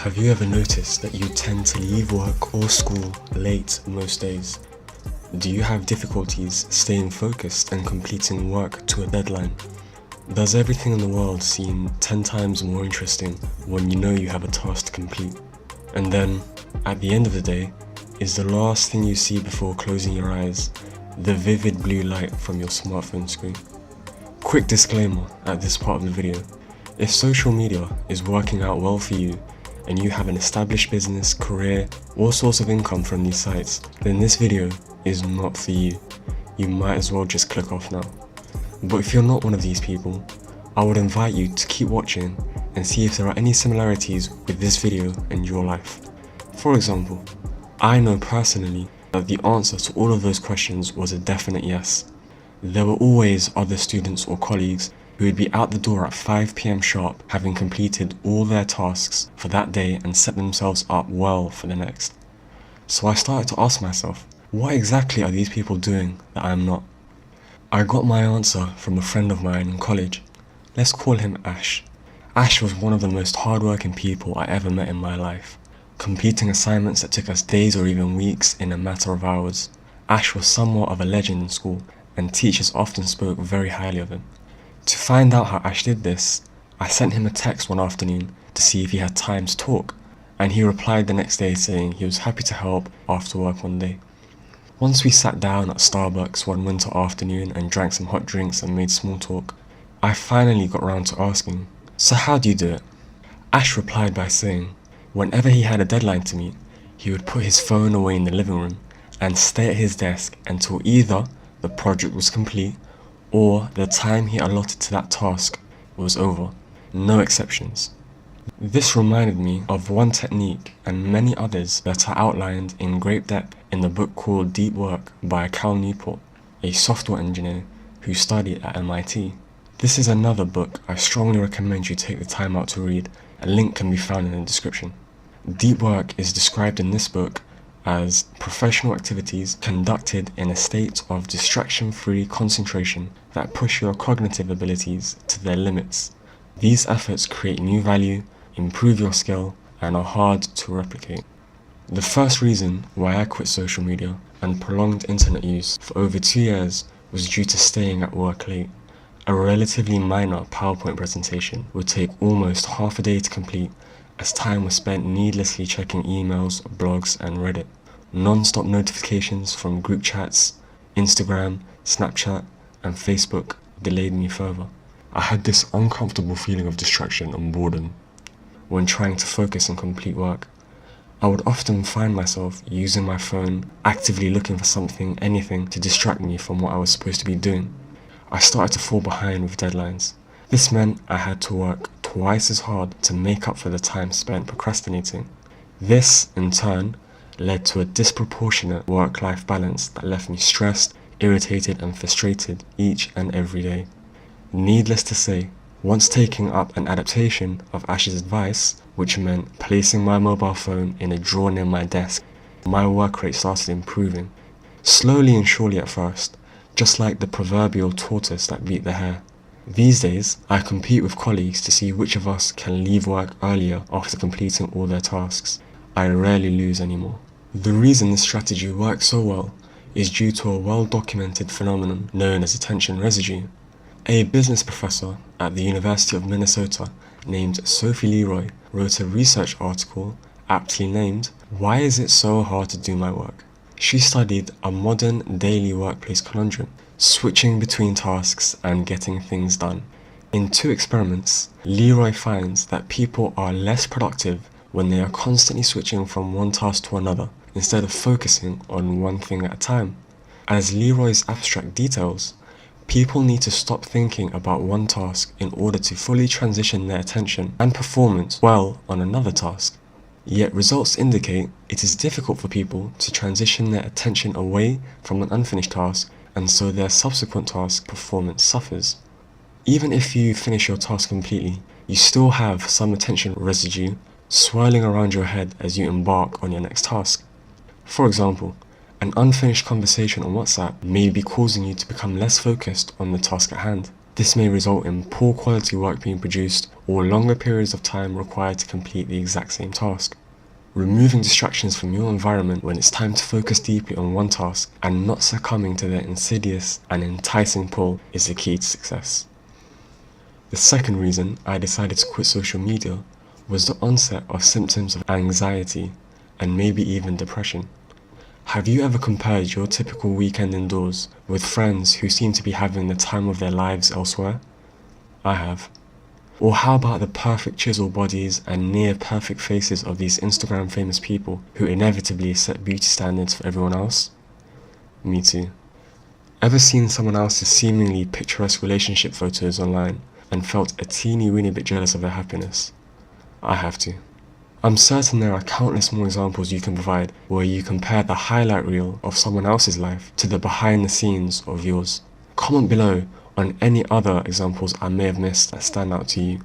Have you ever noticed that you tend to leave work or school late most days? Do you have difficulties staying focused and completing work to a deadline? Does everything in the world seem 10 times more interesting when you know you have a task to complete? And then, at the end of the day, is the last thing you see before closing your eyes the vivid blue light from your smartphone screen? Quick disclaimer at this part of the video: if social media is working out well for you, and you have an established business, career, or source of income from these sites, then this video is not for you. You might as well just click off now. But if you're not one of these people, I would invite you to keep watching and see if there are any similarities with this video and your life. For example, I know personally that the answer to all of those questions was a definite yes. There were always other students or colleagues who would be out the door at 5 PM sharp, having completed all their tasks for that day and set themselves up well for the next. So I started to ask myself, what exactly are these people doing that I am not? I got my answer from a friend of mine in college. Let's call him Ash. Ash was one of the most hardworking people I ever met in my life, completing assignments that took us days or even weeks in a matter of hours. Ash was somewhat of a legend in school, and teachers often spoke very highly of him. To find out how Ash did this, I sent him a text one afternoon to see if he had time to talk, and he replied the next day saying he was happy to help after work one day. Once we sat down at Starbucks one winter afternoon and drank some hot drinks and made small talk, I finally got round to asking, "So how do you do it?" Ash replied by saying, whenever he had a deadline to meet, he would put his phone away in the living room and stay at his desk until either the project was complete or the time he allotted to that task was over. No exceptions. This reminded me of one technique and many others that are outlined in great depth in the book called Deep Work by Cal Newport, a software engineer who studied at MIT. This is another book I strongly recommend you take the time out to read. A link can be found in the description. Deep work is described in this book as professional activities conducted in a state of distraction-free concentration that push your cognitive abilities to their limits. These efforts create new value, improve your skill, and are hard to replicate. The first reason why I quit social media and prolonged internet use for over 2 years was due to staying at work late. A relatively minor PowerPoint presentation would take almost half a day to complete, as time was spent needlessly checking emails, blogs, and Reddit. Non-stop notifications from group chats, Instagram, Snapchat, and Facebook delayed me further. I had this uncomfortable feeling of distraction and boredom when trying to focus and complete work. I would often find myself using my phone, actively looking for something, anything, to distract me from what I was supposed to be doing. I started to fall behind with deadlines. This meant I had to work twice as hard to make up for the time spent procrastinating. This, in turn, led to a disproportionate work-life balance that left me stressed, irritated, and frustrated each and every day. Needless to say, once taking up an adaptation of Ash's advice, which meant placing my mobile phone in a drawer near my desk, my work rate started improving. Slowly and surely at first, just like the proverbial tortoise that beat the hare. These days, I compete with colleagues to see which of us can leave work earlier after completing all their tasks. I rarely lose anymore. The reason this strategy works so well is due to a well-documented phenomenon known as attention residue. A business professor at the University of Minnesota named Sophie Leroy wrote a research article aptly named, "Why is it so hard to do my work?" She studied a modern daily workplace conundrum, switching between tasks and getting things done. In 2 experiments, Leroy finds that people are less productive when they are constantly switching from one task to another, instead of focusing on one thing at a time. As Leroy's abstract details, people need to stop thinking about one task in order to fully transition their attention and performance well on another task. Yet results indicate it is difficult for people to transition their attention away from an unfinished task, and so their subsequent task performance suffers. Even if you finish your task completely, you still have some attention residue swirling around your head as you embark on your next task. For example, an unfinished conversation on WhatsApp may be causing you to become less focused on the task at hand. This may result in poor quality work being produced or longer periods of time required to complete the exact same task. Removing distractions from your environment when it's time to focus deeply on one task and not succumbing to their insidious and enticing pull is the key to success. The second reason I decided to quit social media was the onset of symptoms of anxiety and maybe even depression. Have you ever compared your typical weekend indoors with friends who seem to be having the time of their lives elsewhere? I have. Or how about the perfect chiseled bodies and near perfect faces of these Instagram famous people who inevitably set beauty standards for everyone else? Me too. Ever seen someone else's seemingly picturesque relationship photos online and felt a teeny weeny bit jealous of their happiness? I have to. I'm certain there are countless more examples you can provide where you compare the highlight reel of someone else's life to the behind the scenes of yours. Comment below on any other examples I may have missed that stand out to you.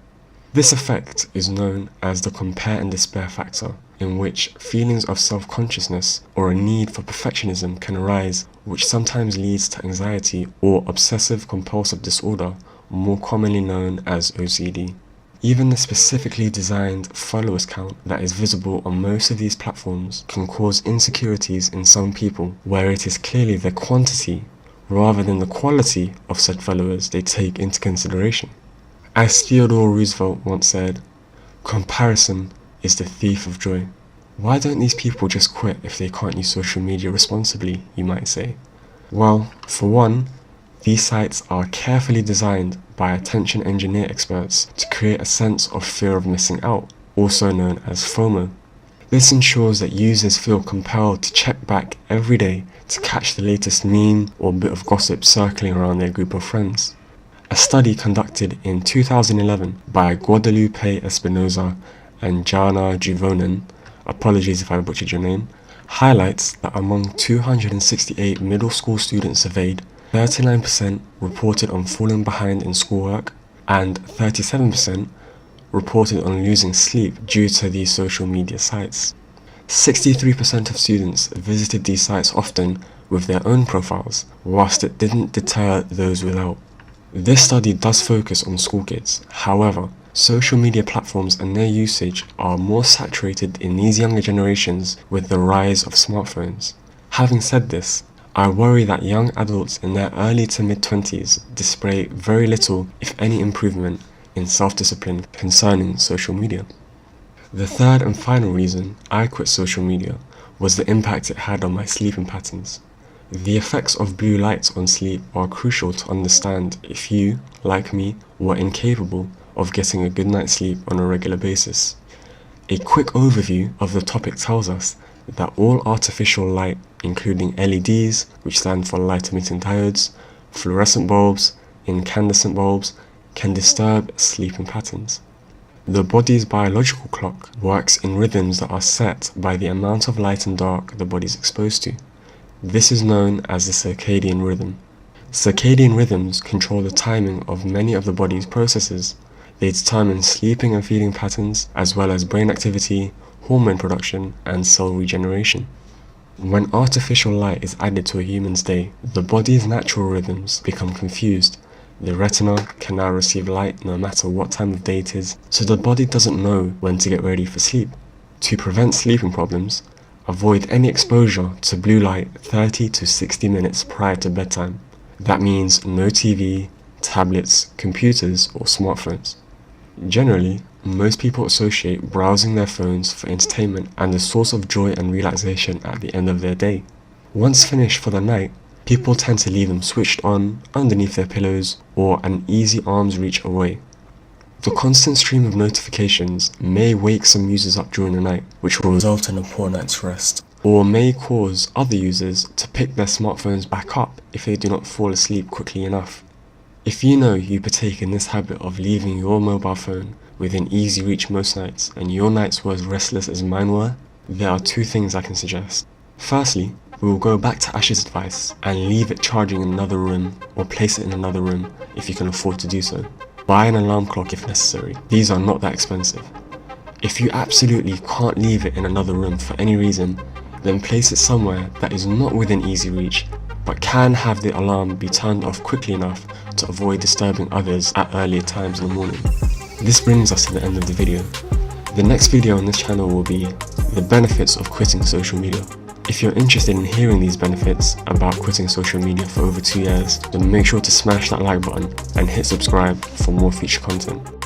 This effect is known as the compare and despair factor, in which feelings of self-consciousness or a need for perfectionism can arise, which sometimes leads to anxiety or obsessive compulsive disorder, more commonly known as OCD. Even the specifically designed followers count that is visible on most of these platforms can cause insecurities in some people, where it is clearly the quantity rather than the quality of said followers they take into consideration. As Theodore Roosevelt once said, "Comparison is the thief of joy." Why don't these people just quit if they can't use social media responsibly, you might say? Well, for one, these sites are carefully designed by attention engineer experts to create a sense of fear of missing out, also known as FOMO. This ensures that users feel compelled to check back every day to catch the latest meme or bit of gossip circling around their group of friends. A study conducted in 2011 by Guadalupe Espinosa and Jana Juvonen, apologies if I butchered your name, highlights that among 268 middle school students surveyed, 39% reported on falling behind in schoolwork and 37% reported on losing sleep due to these social media sites. 63% of students visited these sites often with their own profiles, whilst it didn't deter those without. This study does focus on school kids. However, social media platforms and their usage are more saturated in these younger generations with the rise of smartphones. Having said this, I worry that young adults in their early to mid-20s display very little, if any, improvement in self-discipline concerning social media. The third and final reason I quit social media was the impact it had on my sleeping patterns. The effects of blue light on sleep are crucial to understand if you, like me, were incapable of getting a good night's sleep on a regular basis. A quick overview of the topic tells us that all artificial light, including LEDs, which stand for light-emitting diodes, fluorescent bulbs, incandescent bulbs, can disturb sleeping patterns. The body's biological clock works in rhythms that are set by the amount of light and dark the body is exposed to. This is known as the circadian rhythm. Circadian rhythms control the timing of many of the body's processes. They determine sleeping and feeding patterns, as well as brain activity, hormone production, and cell regeneration. When artificial light is added to a human's day, the body's natural rhythms become confused. The retina can now receive light no matter what time of day it is, so the body doesn't know when to get ready for sleep. To prevent sleeping problems, avoid any exposure to blue light 30 to 60 minutes prior to bedtime. That means no TV, tablets, computers, or smartphones. Generally, most people associate browsing their phones for entertainment and a source of joy and relaxation at the end of their day. Once finished for the night, people tend to leave them switched on, underneath their pillows, or an easy arm's reach away. The constant stream of notifications may wake some users up during the night, which will result in a poor night's rest, or may cause other users to pick their smartphones back up if they do not fall asleep quickly enough. If you know you partake in this habit of leaving your mobile phone within easy reach most nights, and your nights were as restless as mine were, there are two things I can suggest. Firstly, we will go back to Ash's advice and leave it charging in another room, or place it in another room if you can afford to do so. Buy an alarm clock if necessary. These are not that expensive. If you absolutely can't leave it in another room for any reason, then place it somewhere that is not within easy reach but can have the alarm be turned off quickly enough to avoid disturbing others at earlier times in the morning. This brings us to the end of the video. The next video on this channel will be the benefits of quitting social media. If you're interested in hearing these benefits about quitting social media for over 2 years, then make sure to smash that like button and hit subscribe for more future content.